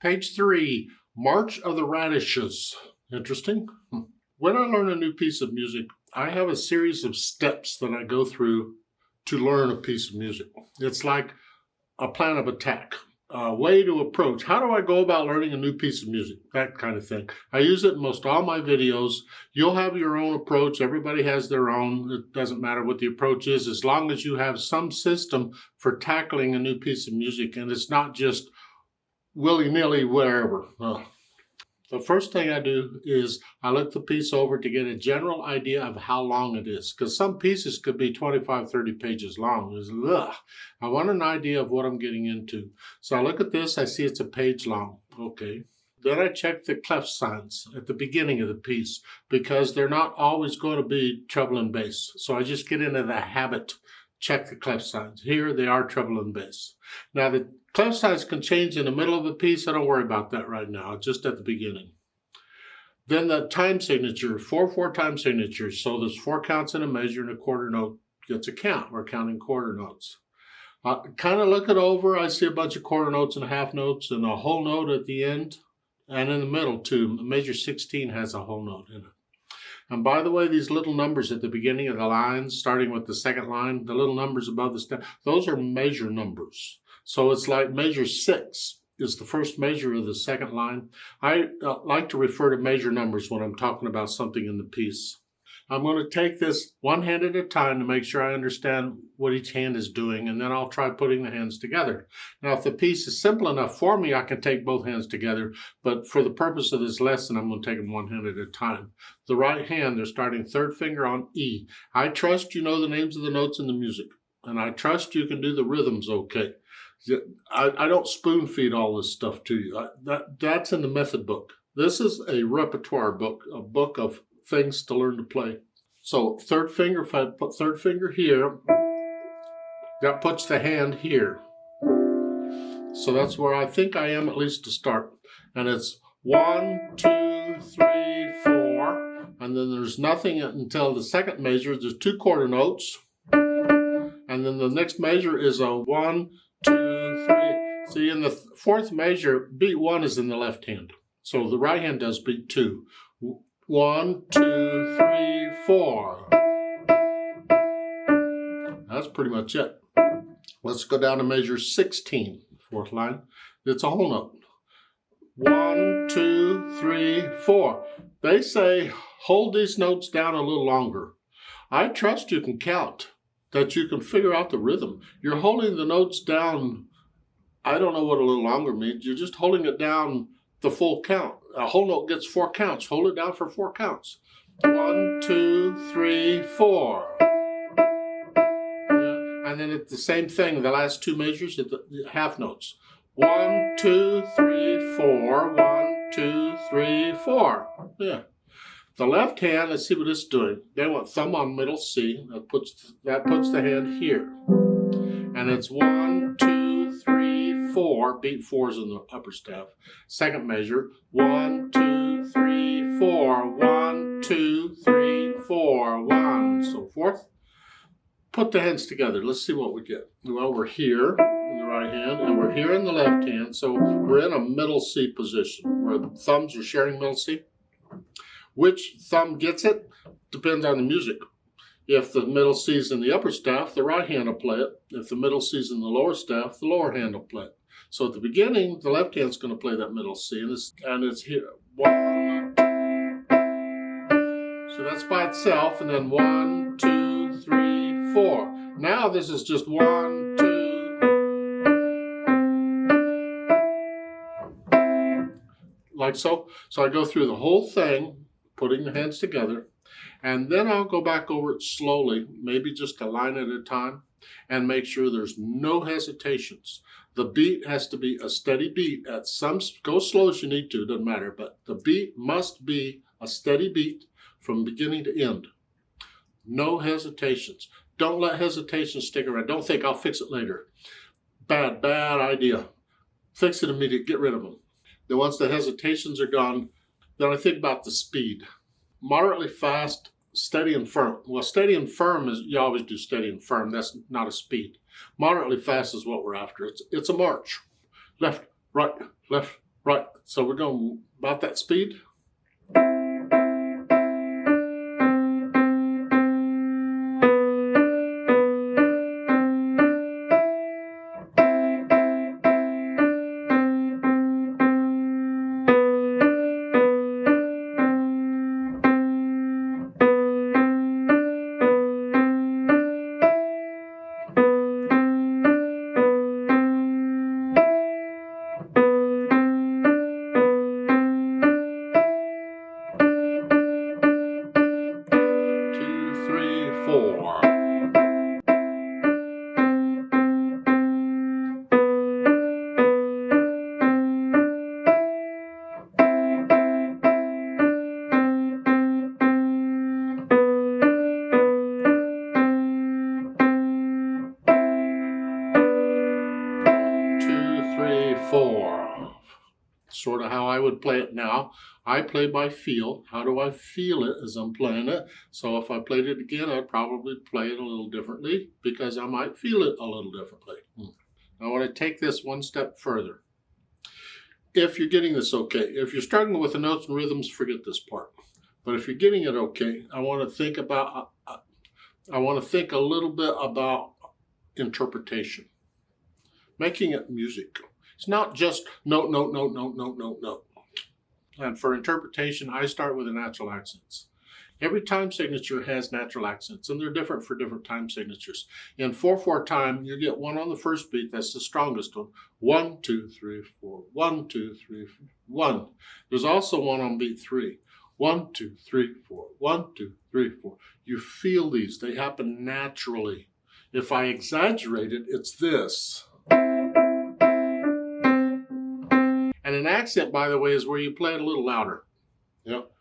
Page 3, March of the Radishes. Interesting. When I learn a new piece of music, I have a series of steps that I go through to learn a piece of music. It's like a plan of attack, a way to approach. How do I go about learning a new piece of music? That kind of thing. I use it in most all my videos. You'll have your own approach. Everybody has their own. It doesn't matter what the approach is, as long as you have some system for tackling a new piece of music, and it's not just willy-nilly wherever. The first thing I do is I look the piece over to get a general idea of how long it is, because some pieces could be 25, 30 pages long. I want an idea of what I'm getting into. So I look at this, I see it's a page long. Okay. Then I check the clef signs at the beginning of the piece, because they're not always going to be treble and bass. So I just get into the habit, check the clef signs. Here they are treble and bass. Now the clef signs can change in the middle of a piece. I don't worry about that right now, just at the beginning. Then the time signature, 4/4 time signatures. So there's 4 counts in a measure, and a quarter note gets a count. We're counting quarter notes. Kind of look it over. I see a bunch of quarter notes and half notes and a whole note at the end and in the middle too. Measure 16 has a whole note in it. And by the way, these little numbers at the beginning of the lines, starting with the second line, the little numbers above the step, those are measure numbers. So it's like measure 6 is the first measure of the second line. I like to refer to measure numbers when I'm talking about something in the piece. I'm going to take this one hand at a time to make sure I understand what each hand is doing, and then I'll try putting the hands together. Now, if the piece is simple enough for me, I can take both hands together, but for the purpose of this lesson, I'm going to take them one hand at a time. The right hand, they're starting third finger on E. I trust you know the names of the notes in the music, and I trust you can do the rhythms okay. I don't spoon feed all this stuff to you. That's in the method book. This is a repertoire book, a book of things to learn to play. So third finger, if I put third finger here, that puts the hand here. So that's where I think I am, at least to start. And it's 1, 2, 3, 4. And then there's nothing until the second measure. There's 2 quarter notes. And then the next measure is a 1, 2, 3. See, in the fourth measure, beat 1 is in the left hand. So the right hand does beat 2. 1, 2, 3, 4. That's pretty much it. Let's go down to measure 16, fourth line. It's a whole note. 1, 2, 3, 4. They say hold these notes down a little longer. I trust you can count, that you can figure out the rhythm. You're holding the notes down, I don't know what a little longer means. You're just holding it down the full count. A whole note gets 4 counts. Hold it down for 4 counts. 1, 2, 3, 4. Yeah. And then it's the same thing, the last 2 measures at the half notes. 1, 2, 3, 4. 1, 2, 3, 4. Yeah. The left hand, let's see what it's doing. They want thumb on middle C. That puts the hand here. And it's 1, 2, 3, 4. Beat 4's in the upper staff. Second measure, 1, 2, 3, 4. 1, 2, 3, 4. 1. So forth. Put the hands together. Let's see what we get. Well, we're here in the right hand, and we're here in the left hand. So we're in a middle C position, where the thumbs are sharing middle C. Which thumb gets it depends on the music. If the middle C's in the upper staff, the right hand will play it. If the middle C's in the lower staff, the lower hand will play it. So at the beginning, the left hand's going to play that middle C, and it's here. 1. So that's by itself, and then 1, 2, 3, 4. Now this is just 1, 2. Like so. So I go through the whole thing, putting the hands together, and then I'll go back over it slowly, maybe just a line at a time, and make sure there's no hesitations. The beat has to be a steady beat. Go slow as you need to, doesn't matter, but the beat must be a steady beat from beginning to end. No hesitations. Don't let hesitations stick around. Don't think I'll fix it later. Bad idea. Fix it immediately. Get rid of them. Then once the hesitations are gone, then I think about the speed. Moderately fast, steady and firm. Well, steady and firm is, you always do steady and firm. That's not a speed. Moderately fast is what we're after. It's a march. Left, right, left, Right, so we're going about that speed. Sort of how I would play it now. I play by feel. How do I feel it as I'm playing it? So if I played it again, I'd probably play it a little differently because I might feel it a little differently. I want to take this one step further. If you're getting this okay, if you're struggling with the notes and rhythms, forget this part. But if you're getting it okay, I want to think a little bit about interpretation, making it music. It's not just note, note, note, note, note, note, note. And for interpretation, I start with the natural accents. Every time signature has natural accents, and they're different for different time signatures. In 4/4 time, you get one on the first beat, that's the strongest one. 1, 2, 3, 4, 1, 2, 3, 4, 1. There's also one on beat 3. 1, 2, 3, 4, 1, 2, 3, 4. You feel these, they happen naturally. If I exaggerate it, it's this. And an accent, by the way, is where you play it a little louder. Yep.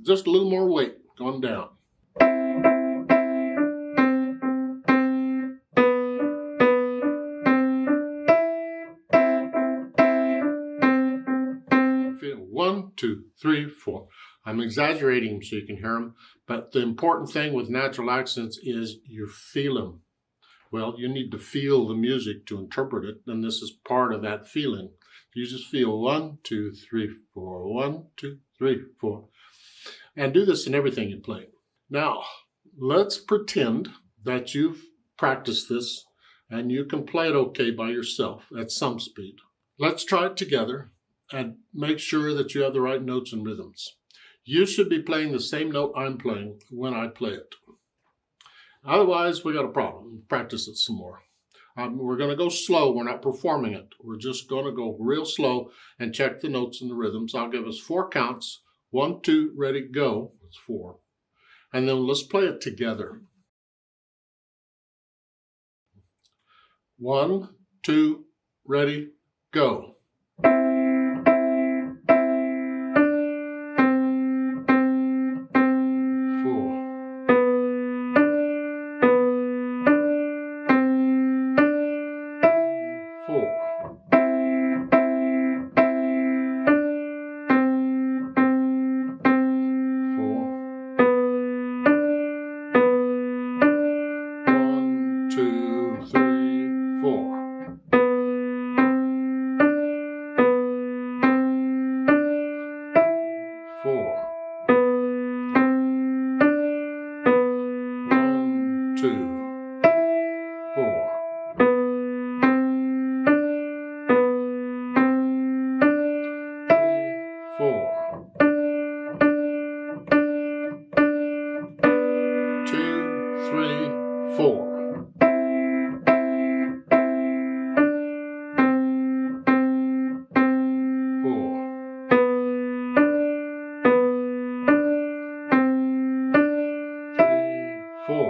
Just a little more weight going down. Feel 1, 2, 3, 4. I'm exaggerating them so you can hear them. But the important thing with natural accents is you feel them. Well, you need to feel the music to interpret it, and this is part of that feeling. You just feel 1, 2, 3, 4, 1, 2, 3, 4. And do this in everything you play. Now, let's pretend that you've practiced this and you can play it okay by yourself at some speed. Let's try it together and make sure that you have the right notes and rhythms. You should be playing the same note I'm playing when I play it. Otherwise, we got a problem. Practice it some more. We're going to go slow. We're not performing it. We're just going to go real slow and check the notes and the rhythms. I'll give us 4 counts. 1, 2, ready, go. That's 4. And then let's play it together. 1, 2, ready, go. 4.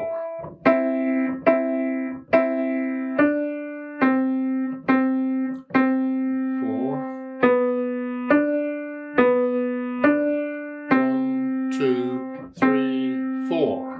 1, 2, 3, 4.